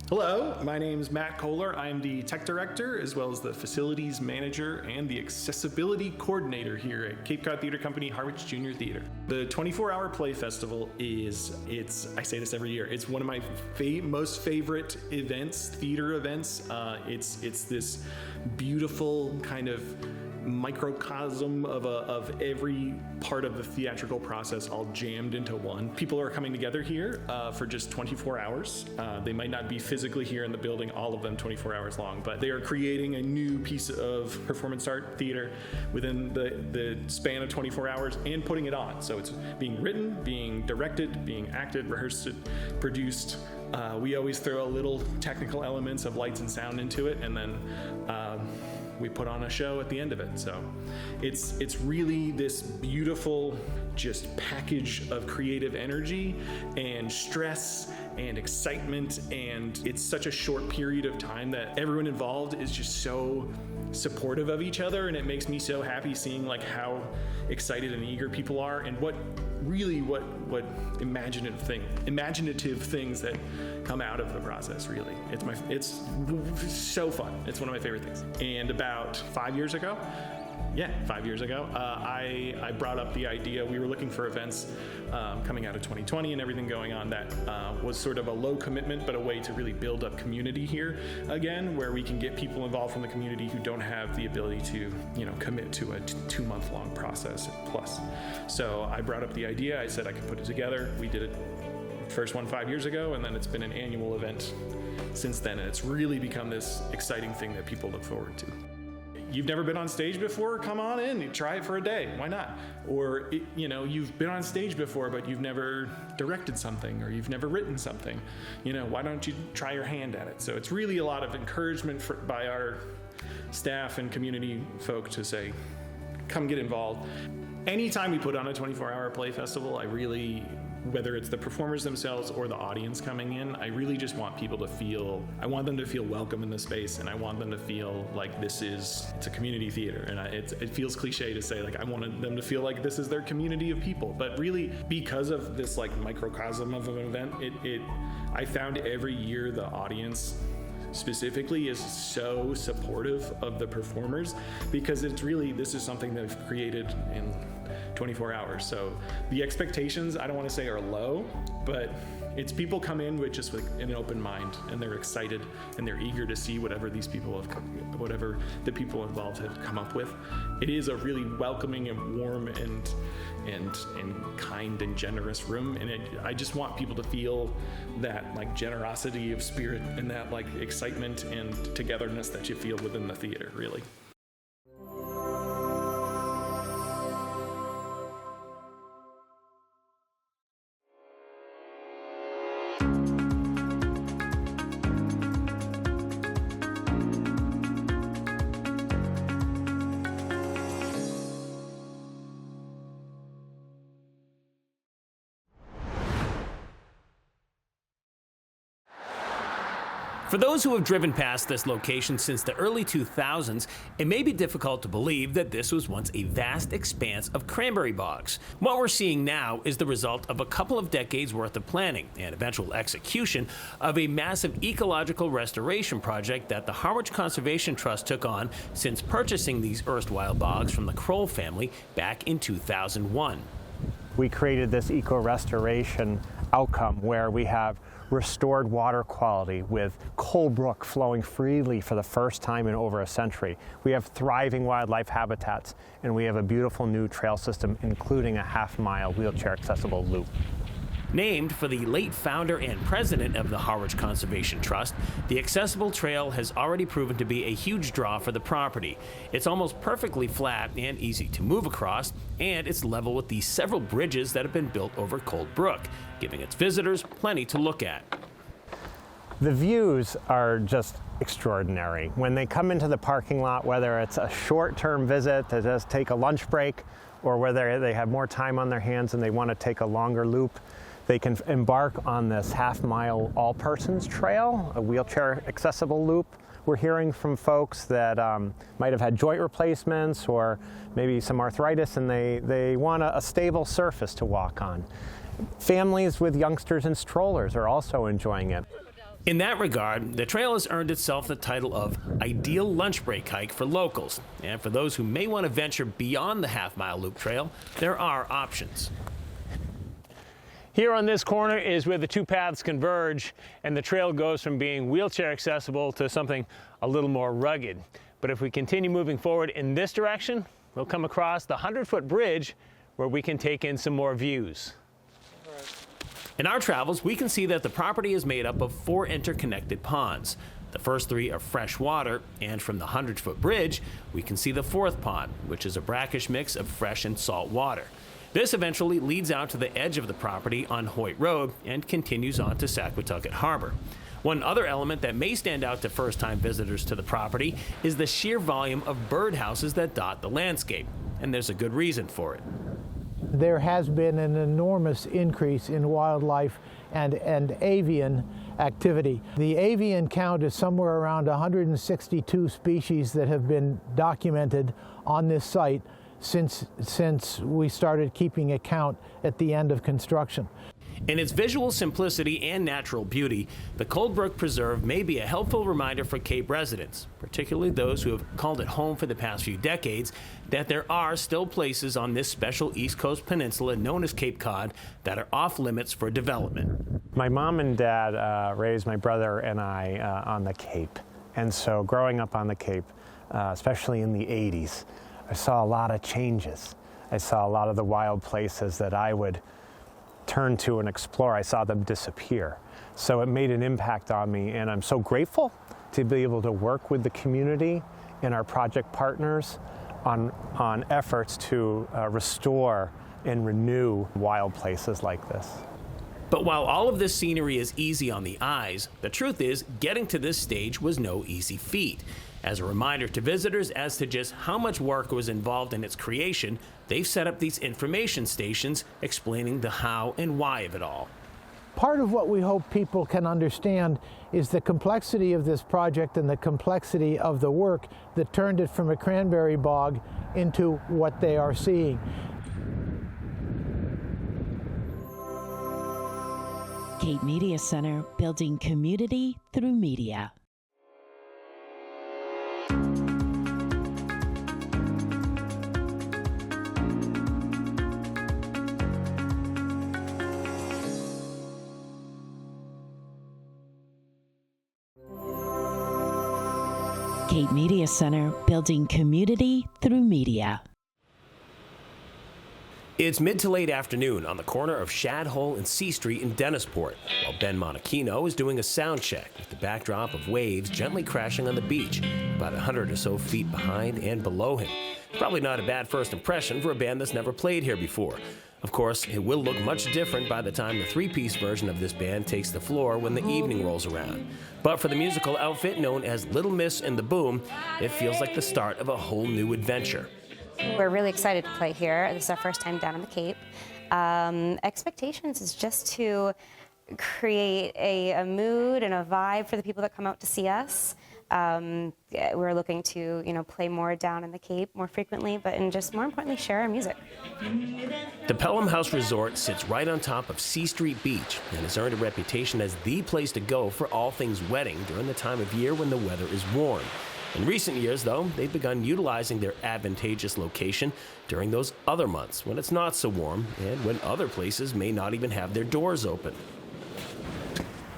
Hello, my name's Matt Kohler. I'm the tech director as well as the facilities manager and the accessibility coordinator here at Cape Cod Theater Company Harwich Junior Theater. The 24-hour play festival I say this every year, it's one of my most favorite events, theater events. It's this beautiful kind of microcosm of every part of the theatrical process all jammed into one. People are coming together here for just 24 hours. They might not be physically here in the building, all of them 24 hours long, but they are creating a new piece of performance art theater within the span of 24 hours and putting it on. So it's being written, being directed, being acted, rehearsed, produced. We always throw a little technical elements of lights and sound into it, and then we put on a show at the end of it. So it's really this beautiful just package of creative energy and stress and excitement, and it's such a short period of time that everyone involved is just so supportive of each other, and it makes me so happy seeing like how excited and eager people are, and what imaginative things that come out of the process. Really, it's so fun. It's one of my favorite things. And about 5 years ago, I brought up the idea. We were looking for events coming out of 2020 and everything going on that was sort of a low commitment, but a way to really build up community here again, where we can get people involved from the community who don't have the ability to, commit to a 2-month-long process plus. So I brought up the idea. I said I could put it together. We did it first one 5 years ago, and then it's been an annual event since then, and it's really become this exciting thing that people look forward to. You've never been on stage before? Come on in, try it for a day. Why not? Or, you've been on stage before, but you've never directed something, or you've never written something. Why don't you try your hand at it? So it's really a lot of encouragement by our staff and community folk to say, come get involved. Anytime we put on a 24-hour play festival, whether it's the performers themselves or the audience coming in, I really just want people to feel, I want them to feel welcome in the space, and I want them to feel like it's a community theater. And it feels cliche to say, I wanted them to feel like this is their community of people, but really because of this microcosm of an event, I found every year the audience specifically is so supportive of the performers, because this is something they've created in 24 hours. So the expectations, I don't want to say are low, but it's people come in with just an open mind, and they're excited and they're eager to see whatever the people involved have come up with. It is a really welcoming and warm and kind and generous room, and I just want people to feel that generosity of spirit and that excitement and togetherness that you feel within the theater, really. For those who have driven past this location since the early 2000s, it may be difficult to believe that this was once a vast expanse of cranberry bogs. What we're seeing now is the result of a couple of decades worth of planning and eventual execution of a massive ecological restoration project that the Harwich Conservation Trust took on since purchasing these erstwhile bogs from the Kroll family back in 2001. We created this eco-restoration outcome where we have restored water quality with Coal Brook flowing freely for the first time in over a century. We have thriving wildlife habitats, and we have a beautiful new trail system, including a half-mile wheelchair accessible loop. Named for the late founder and president of the Harwich Conservation Trust, the accessible trail has already proven to be a huge draw for the property. It's almost perfectly flat and easy to move across, and it's level with the several bridges that have been built over Coal Brook, giving its visitors plenty to look at. The views are just extraordinary. When they come into the parking lot, whether it's a short-term visit to just take a lunch break, or whether they have more time on their hands and they want to take a longer loop, they can embark on this half-mile all-persons trail, a wheelchair accessible loop. We're hearing from folks that might have had joint replacements or maybe some arthritis, and they want a stable surface to walk on. Families with youngsters and strollers are also enjoying it. In that regard, the trail has earned itself the title of Ideal Lunch Break Hike for locals. And for those who may want to venture beyond the half-mile loop trail, there are options. Here on this corner is where the two paths converge, and the trail goes from being wheelchair accessible to something a little more rugged. But if we continue moving forward in this direction, we'll come across the 100-foot bridge where we can take in some more views. In our travels, we can see that the property is made up of 4 interconnected ponds. The first 3 are fresh water, and from the 100-foot bridge, we can see the 4th pond, which is a brackish mix of fresh and salt water. This eventually leads out to the edge of the property on Hoyt Road and continues on to Saquatucket Harbor. One other element that may stand out to first-time visitors to the property is the sheer volume of birdhouses that dot the landscape, and there's a good reason for it. There has been an enormous increase in wildlife and avian activity. The avian count is somewhere around 162 species that have been documented on this site since we started keeping account at the end of construction. In its visual simplicity and natural beauty, the Brook Preserve may be a helpful reminder for Cape residents, particularly those who have called it home for the past few decades, that there are still places on this special East Coast peninsula known as Cape Cod that are off limits for development. My mom and dad raised my brother and I on the Cape. And so growing up on the Cape, especially in the 80s, I saw a lot of changes. I saw a lot of the wild places that I would turn to and explore. I saw them disappear. So it made an impact on me, and I'm so grateful to be able to work with the community and our project partners on efforts to restore and renew wild places like this. But while all of this scenery is easy on the eyes, the truth is getting to this stage was no easy feat. As a reminder to visitors as to just how much work was involved in its creation, they've set up these information stations explaining the how and why of it all. Part of what we hope people can understand is the complexity of this project and the complexity of the work that turned it from a cranberry bog into what they are seeing. Cape Media Center, building community through media. Cape Media Center, building community through media. It's mid to late afternoon on the corner of Shad Hole and C Street in Dennisport, while Ben Monachino is doing a sound check with the backdrop of waves gently crashing on the beach, about 100 or so feet behind and below him. Probably not a bad first impression for a band that's never played here before. Of course, it will look much different by the time the 3-piece version of this band takes the floor when the evening rolls around. But for the musical outfit known as Little Miss and the Boom, it feels like the start of a whole new adventure. We're really excited to play here. This is our first time down on the Cape. Expectations is just to create a mood and a vibe for the people that come out to see us. We're looking to, play more down in the Cape more frequently, and just more importantly, share our music. The Pelham House Resort sits right on top of C Street Beach and has earned a reputation as the place to go for all things wedding during the time of year when the weather is warm. In recent years, though, they've begun utilizing their advantageous location during those other months when it's not so warm and when other places may not even have their doors open.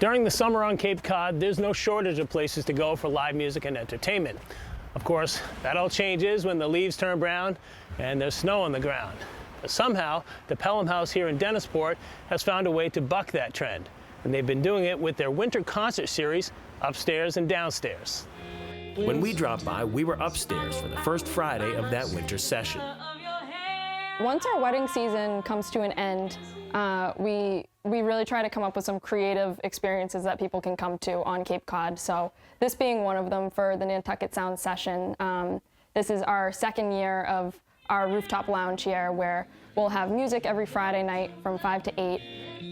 During the summer on Cape Cod, there's no shortage of places to go for live music and entertainment. Of course, that all changes when the leaves turn brown and there's snow on the ground. But somehow, the Pelham House here in Dennisport has found a way to buck that trend, and they've been doing it with their winter concert series, Upstairs and Downstairs. When we dropped by, we were upstairs for the first Friday of that winter session. Once our wedding season comes to an end, we really try to come up with some creative experiences that people can come to on Cape Cod. So this being one of them for the Nantucket Sound session. This is our second year of our rooftop lounge here, where we'll have music every Friday night from 5 to 8.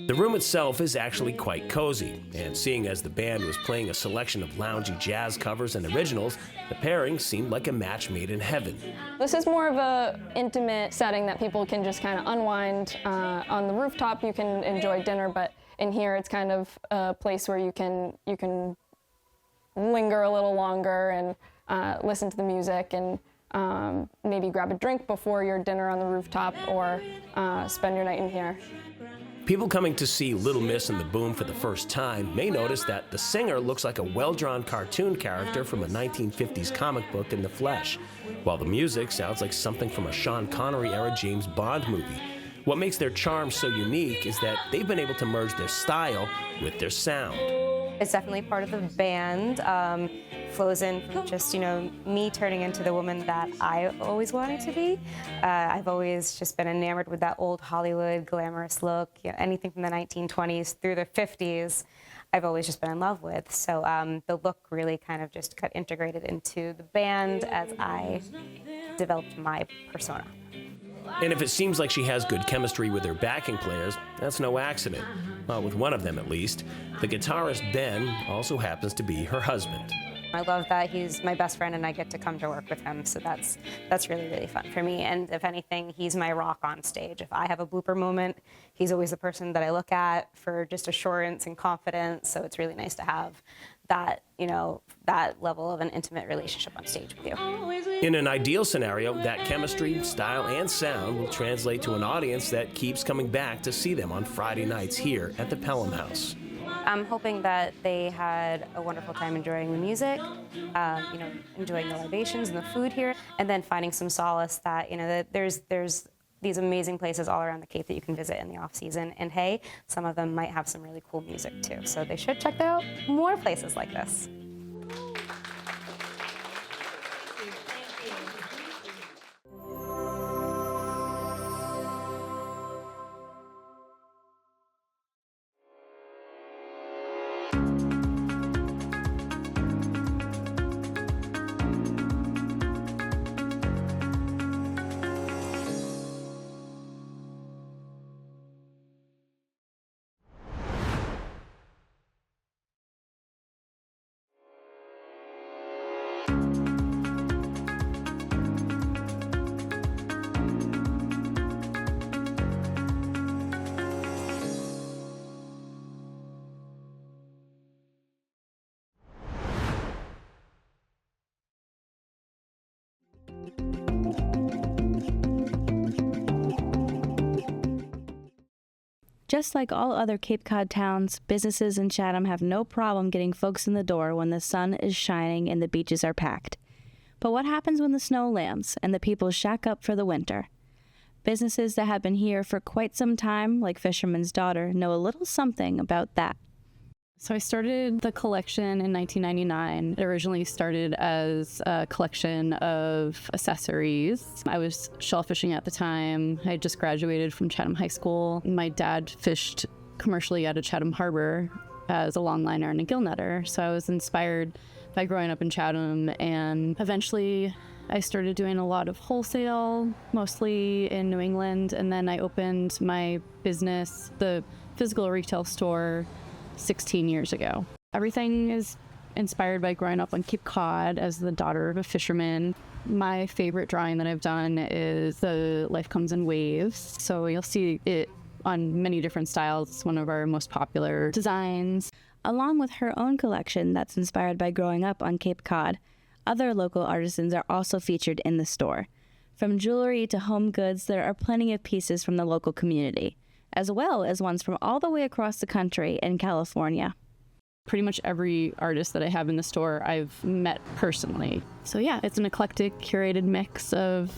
The room itself is actually quite cozy, and seeing as the band was playing a selection of loungy jazz covers and originals, the pairing seemed like a match made in heaven. This is more of a intimate setting that people can just kind of unwind. On the rooftop, you can enjoy dinner, but in here it's kind of a place where you can linger a little longer and listen to the music and maybe grab a drink before your dinner on the rooftop or spend your night in here. People coming to see Little Miss and the Boom for the first time may notice that the singer looks like a well-drawn cartoon character from a 1950s comic book in the flesh, while the music sounds like something from a Sean Connery-era James Bond movie. What makes their charm so unique is that they've been able to merge their style with their sound. It's definitely part of the band. Flows in from just, me turning into the woman that I always wanted to be. I've always just been enamored with that old Hollywood glamorous look. Anything from the 1920s through the 50s, I've always just been in love with. So the look really kind of just got integrated into the band as I developed my persona. And if it seems like she has good chemistry with her backing players, that's no accident. Well, with one of them at least. The guitarist Ben also happens to be her husband. I love that he's my best friend and I get to come to work with him, so that's really, really fun for me. And if anything, he's my rock on stage. If I have a blooper moment, he's always the person that I look at for just assurance and confidence, so it's really nice to have that, that level of an intimate relationship on stage with you. In an ideal scenario, that chemistry, style, and sound will translate to an audience that keeps coming back to see them on Friday nights here at the Pelham House. I'm hoping that they had a wonderful time enjoying the music, enjoying the libations and the food here, and then finding some solace that, that there's these amazing places all around the Cape that you can visit in the off season. And hey, some of them might have some really cool music too. So they should check out more places like this. Just like all other Cape Cod towns, businesses in Chatham have no problem getting folks in the door when the sun is shining and the beaches are packed. But what happens when the snow lands and the people shack up for the winter? Businesses that have been here for quite some time, like Fisherman's Daughter, know a little something about that. So I started the collection in 1999. It originally started as a collection of accessories. I was shellfishing at the time. I had just graduated from Chatham High School. My dad fished commercially out of Chatham Harbor as a longliner and a gill netter. So I was inspired by growing up in Chatham, and eventually I started doing a lot of wholesale, mostly in New England, and then I opened my business, the physical retail store, 16 years ago. Everything is inspired by growing up on Cape Cod as the daughter of a fisherman. My favorite drawing that I've done is the Life Comes in Waves. So you'll see it on many different styles. It's one of our most popular designs. Along with her own collection that's inspired by growing up on Cape Cod, other local artisans are also featured in the store. From jewelry to home goods, there are plenty of pieces from the local community, as well as ones from all the way across the country in California. Pretty much every artist that I have in the store I've met personally. So yeah, it's an eclectic, curated mix of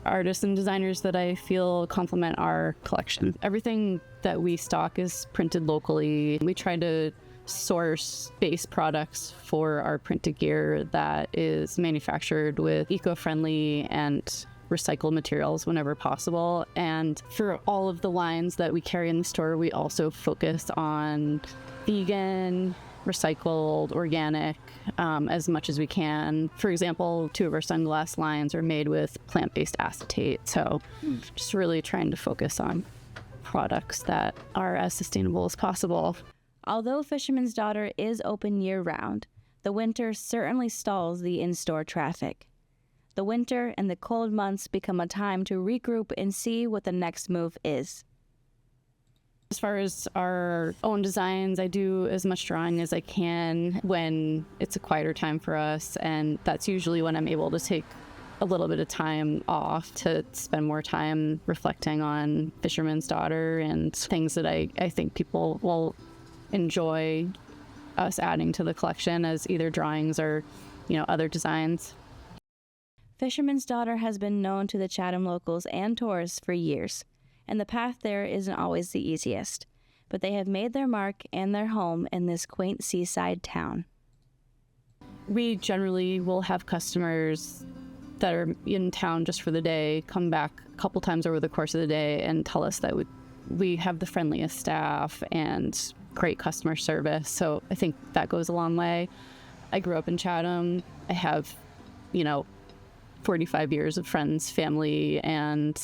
artists and designers that I feel complement our collection. Everything that we stock is printed locally. We try to source base products for our printed gear that is manufactured with eco-friendly and recycled materials whenever possible. And for all of the lines that we carry in the store, we also focus on vegan, recycled, organic, as much as we can. For example, 2 of our sunglass lines are made with plant-based acetate. So just really trying to focus on products that are as sustainable as possible. Although Fisherman's Daughter is open year-round, the winter certainly stalls the in-store traffic. The winter and the cold months become a time to regroup and see what the next move is. As far as our own designs, I do as much drawing as I can when it's a quieter time for us, and that's usually when I'm able to take a little bit of time off to spend more time reflecting on Fisherman's Daughter and things that I think people will enjoy us adding to the collection as either drawings or, other designs. Fisherman's Daughter has been known to the Chatham locals and tourists for years, and the path there isn't always the easiest, but they have made their mark and their home in this quaint seaside town. We generally will have customers that are in town just for the day come back a couple times over the course of the day and tell us that we have the friendliest staff and great customer service. So I think that goes a long way. I grew up in Chatham. I have, 45 years of friends, family, and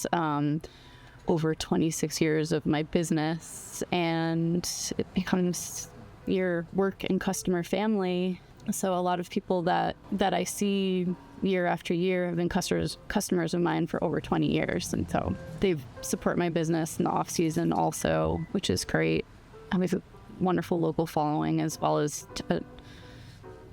over 26 years of my business. And it becomes your work and customer family. So a lot of people that I see year after year have been customers of mine for over 20 years. And so they support my business in the off season also, which is great. I have a wonderful local following as well as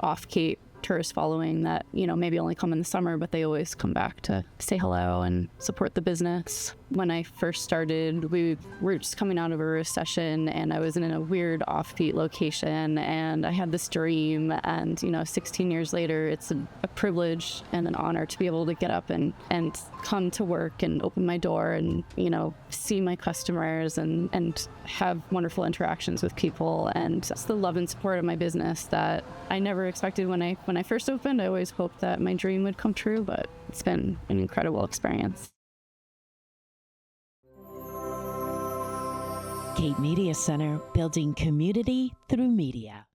off Cape tourist following that, maybe only come in the summer, but they always come back to say hello and support the business. When I first started, we were just coming out of a recession and I was in a weird offbeat location and I had this dream, and 16 years later, it's a privilege and an honor to be able to get up and come to work and open my door and, see my customers and have wonderful interactions with people. And it's the love and support of my business that I never expected when I first opened. I always hoped that my dream would come true, but it's been an incredible experience. Cape Media Center, building community through media.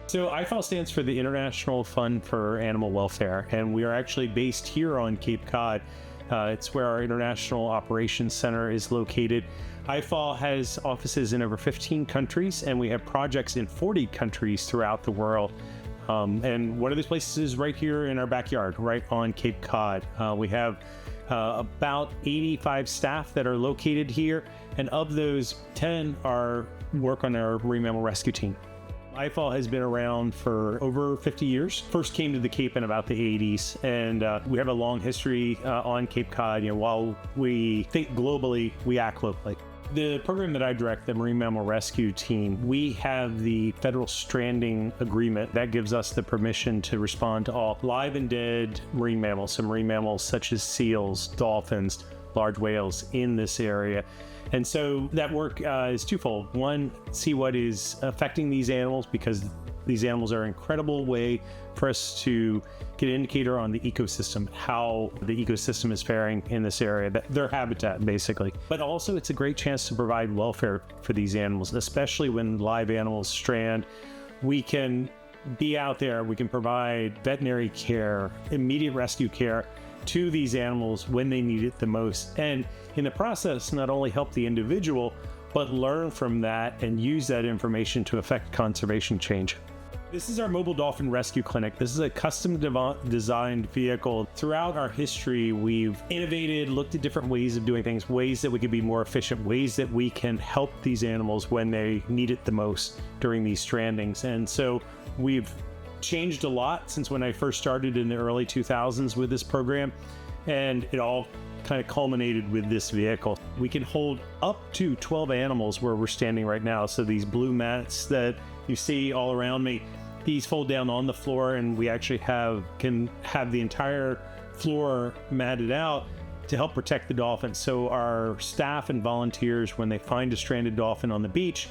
So IFAW stands for the International Fund for Animal Welfare, and we are actually based here on Cape Cod. It's where our International Operations Center is located. IFAW has offices in over 15 countries, and we have projects in 40 countries throughout the world. And one of those places is right here in our backyard, right on Cape Cod. We have about 85 staff that are located here, and of those, 10 work on our marine mammal rescue team. IFAW has been around for over 50 years. First came to the Cape in about the 80s, and we have a long history on Cape Cod. While we think globally, we act locally. The program that I direct, the Marine Mammal Rescue Team, we have the federal stranding agreement that gives us the permission to respond to all live and dead marine mammals, so marine mammals such as seals, dolphins, large whales in this area. And so that work is twofold. One, see what is affecting these animals, because these animals are an incredible way for us to get an indicator on the ecosystem, how the ecosystem is faring in this area, their habitat basically. But also it's a great chance to provide welfare for these animals, especially when live animals strand. We can be out there, we can provide veterinary care, immediate rescue care to these animals when they need it the most. And in the process, not only help the individual, but learn from that and use that information to affect conservation change. This is our mobile dolphin rescue clinic. This is a custom designed vehicle. Throughout our history, we've innovated, looked at different ways of doing things, ways that we could be more efficient, ways that we can help these animals when they need it the most during these strandings. And so we've changed a lot since when I first started in the early 2000s with this program, and it all kind of culminated with this vehicle. We can hold up to 12 animals where we're standing right now. So these blue mats that you see all around me, these fold down on the floor, and we actually can have the entire floor matted out to help protect the dolphins. So our staff and volunteers, when they find a stranded dolphin on the beach,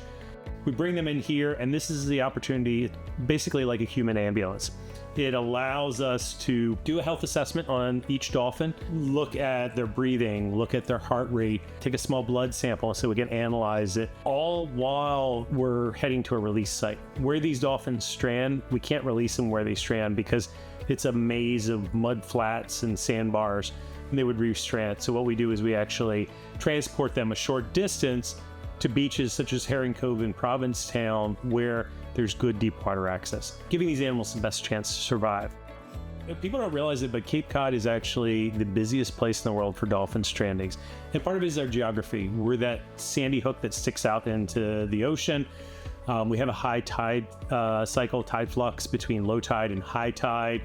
We bring them in here, and this is the opportunity, basically like a human ambulance. It allows us to do a health assessment on each dolphin, look at their breathing, look at their heart rate, take a small blood sample so we can analyze it, all while we're heading to a release site. Where these dolphins strand, we can't release them where they strand because it's a maze of mud flats and sandbars, and they would restrand. So what we do is we actually transport them a short distance to beaches such as Herring Cove in Provincetown, where there's good deep water access, giving these animals the best chance to survive. People don't realize it, but Cape Cod is actually the busiest place in the world for dolphin strandings. And part of it is our geography. We're that sandy hook that sticks out into the ocean. We have a high tide cycle, tide flux between low tide and high tide.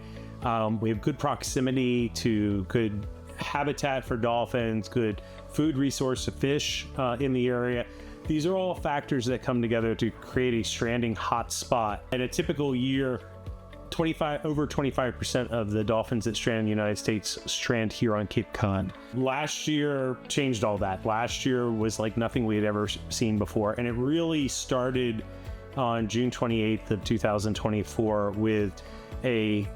We have good proximity to good habitat for dolphins, good food resource to fish in the area. These are all factors that come together to create a stranding hotspot. In a typical year, over 25% of the dolphins that strand in the United States strand here on Cape Cod. Last year changed all that. Last year was like nothing we had ever seen before, and it really started on June 28th of 2024 with a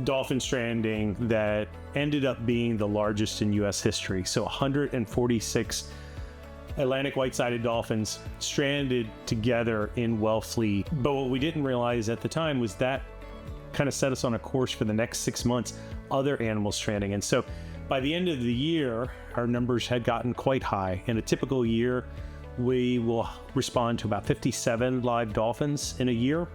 dolphin stranding that ended up being the largest in U.S. history. So 146 Atlantic white-sided dolphins stranded together in Wellfleet. But what we didn't realize at the time was that kind of set us on a course for the next 6 months, other animals stranding. And so by the end of the year, our numbers had gotten quite high. In a typical year, we will respond to about 57 live dolphins in a year.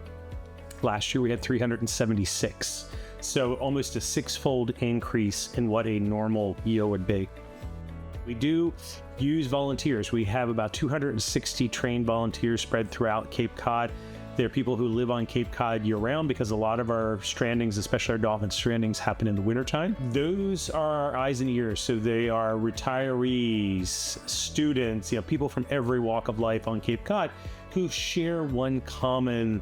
Last year, we had 376. So almost a 6-fold increase in what a normal year would be. We do use volunteers. We have about 260 trained volunteers spread throughout Cape Cod. They're people who live on Cape Cod year-round because a lot of our strandings, especially our dolphin strandings, happen in the wintertime. Those are our eyes and ears. So they are retirees, students, people from every walk of life on Cape Cod who share one common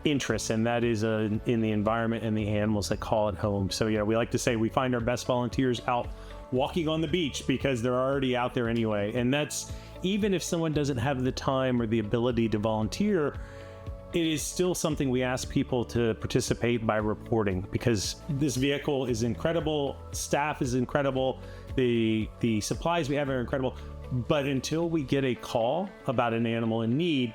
interest, and that is in the environment and the animals that call it home. So we like to say we find our best volunteers out walking on the beach because they're already out there anyway. And that's, even if someone doesn't have the time or the ability to volunteer, it is still something we ask people to participate by reporting, because this vehicle is incredible, staff is incredible, the supplies we have are incredible, but until we get a call about an animal in need,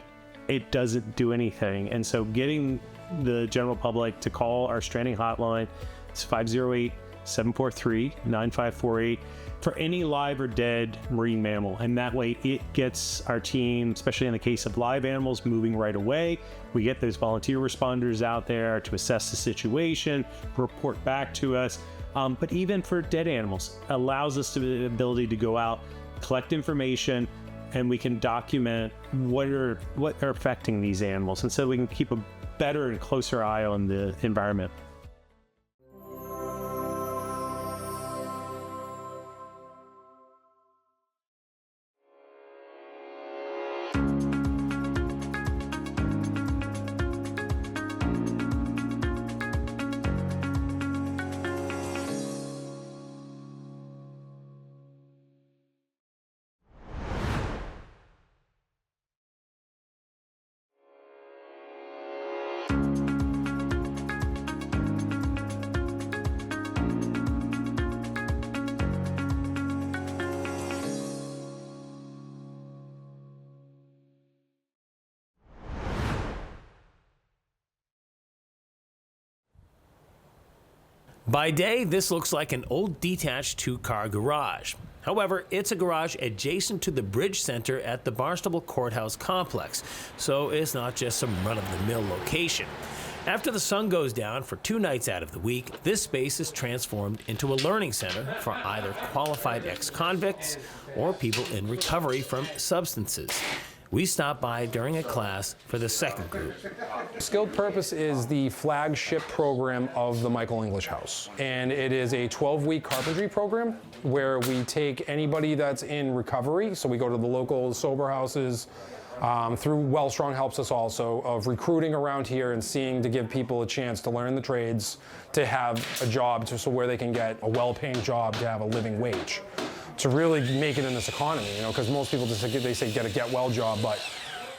it doesn't do anything. And so getting the general public to call our stranding hotline, it's 508-743-9548 for any live or dead marine mammal. And that way it gets our team, especially in the case of live animals, moving right away. We get those volunteer responders out there to assess the situation, report back to us. But even for dead animals, allows us the ability to go out, collect information, and we can document what are affecting these animals. And so we can keep a better and closer eye on the environment. By day, this looks like an old detached 2-car garage. However, it's a garage adjacent to the Bridge Center at the Barnstable Courthouse complex, so it's not just some run-of-the-mill location. After the sun goes down for 2 nights out of the week, this space is transformed into a learning center for either qualified ex-convicts or people in recovery from substances. We stopped by during a class for the second group. Skilled Purpose is the flagship program of the Michael English House. And it is a 12-week carpentry program where we take anybody that's in recovery, so we go to the local sober houses, through Wellstrong helps us also, of recruiting around here and seeing to give people a chance to learn the trades, to have a job, so where they can get a well-paying job, to have a living wage, to really make it in this economy, because most people just say, they say get a get-well job, but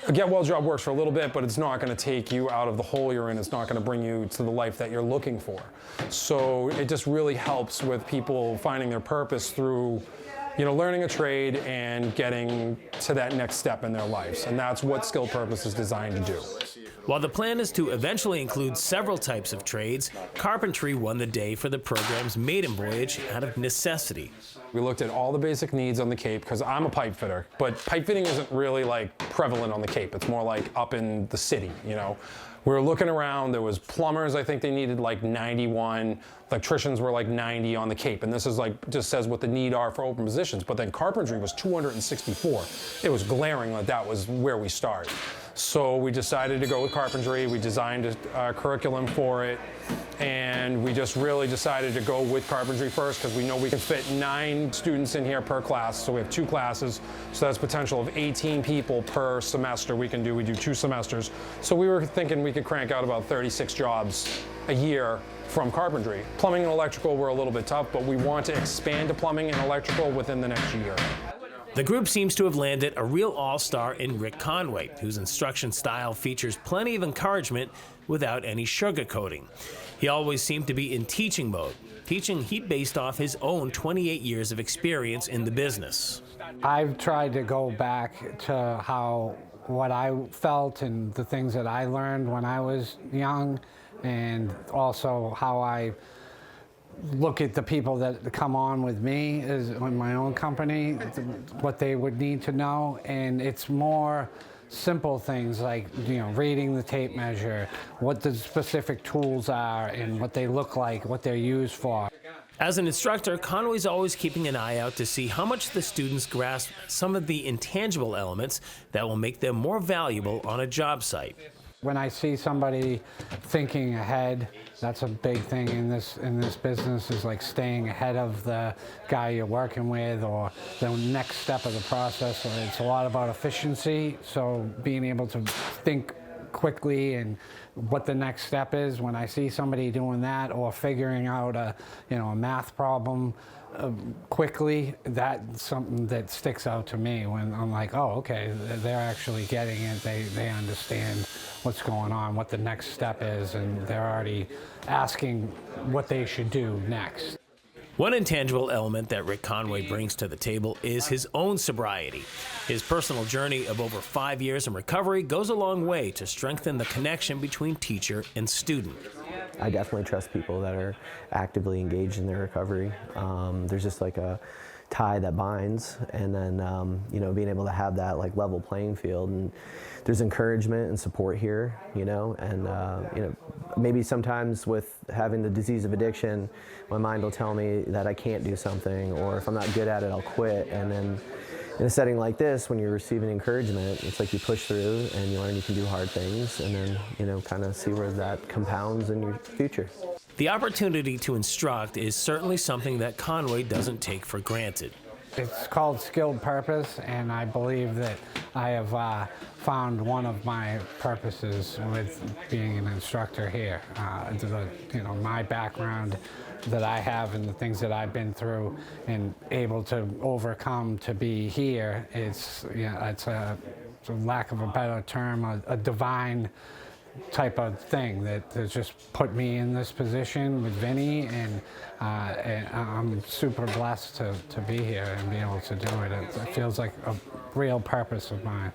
A get-well job works for a little bit, but it's not going to take you out of the hole you're in. It's not going to bring you to the life that you're looking for. So it just really helps with people finding their purpose through, you know, learning a trade and getting to that next step in their lives. And that's what Skill Purpose is designed to do. While the plan is to eventually include several types of trades, carpentry won the day for the program's maiden voyage out of necessity. We looked at all the basic needs on the Cape, because I'm a pipe fitter, but pipe fitting isn't really like prevalent on the Cape. It's more like up in the city, you know. We were looking around, there was plumbers, I think they needed like 91, electricians were like 90 on the Cape, and this is like, just says what the need are for open positions, but then carpentry was 264. It was glaring that that was where we started. So we decided to go with carpentry, we designed a curriculum for it, and we just really decided to go with carpentry first because we know we can fit 9 students in here per class, so we have 2 classes, so that's potential of 18 people per semester we can do. We do 2 semesters. So we were thinking we could crank out about 36 jobs a year from carpentry. Plumbing and electrical were a little bit tough, but we want to expand to plumbing and electrical within the next year. The group seems to have landed a real all-star in Rick Conway, whose instruction style features plenty of encouragement without any sugarcoating. He always seemed to be in teaching mode, teaching heat based off his own 28 years of experience in the business. I've tried to go back to what I felt and the things that I learned when I was young, and also how I look at the people that come on with me is in my own company, what they would need to know, and it's more simple things like, you know, reading the tape measure, what the specific tools are and what they look like, what they're used for. As an instructor, Conway's always keeping an eye out to see how much the students grasp some of the intangible elements that will make them more valuable on a job site. When I see somebody thinking ahead, that's a big thing in this business, is like staying ahead of the guy you're working with or the next step of the process. It's a lot about efficiency, so being able to think quickly and what the next step is. When I see somebody doing that or figuring out a math problem quickly, that's something that sticks out to me when I'm like, oh, okay, they're actually getting it. They understand what's going on, what the next step is, and they're already asking what they should do next. One intangible element that Rick Conway brings to the table is his own sobriety. His personal journey of over 5 years in recovery goes a long way to strengthen the connection between teacher and student. I definitely trust people that are actively engaged in their recovery. There's just like a tie that binds, and then being able to have that like level playing field, and there's encouragement and support here, and maybe sometimes with having the disease of addiction, my mind will tell me that I can't do something, or if I'm not good at it, I'll quit. And then in a setting like this, when you're receiving encouragement, it's like you push through and you learn you can do hard things, and then kind of see where that compounds in your future. The opportunity to instruct is certainly something that Conway doesn't take for granted. It's called Skilled Purpose, and I believe that I have found one of my purposes with being an instructor here. My background that I have and the things that I've been through and able to overcome to be here, it's a lack of a better term, a divine type of thing that just put me in this position with Vinny, and I'm super blessed to be here and be able to do it. It feels like a real purpose of mine.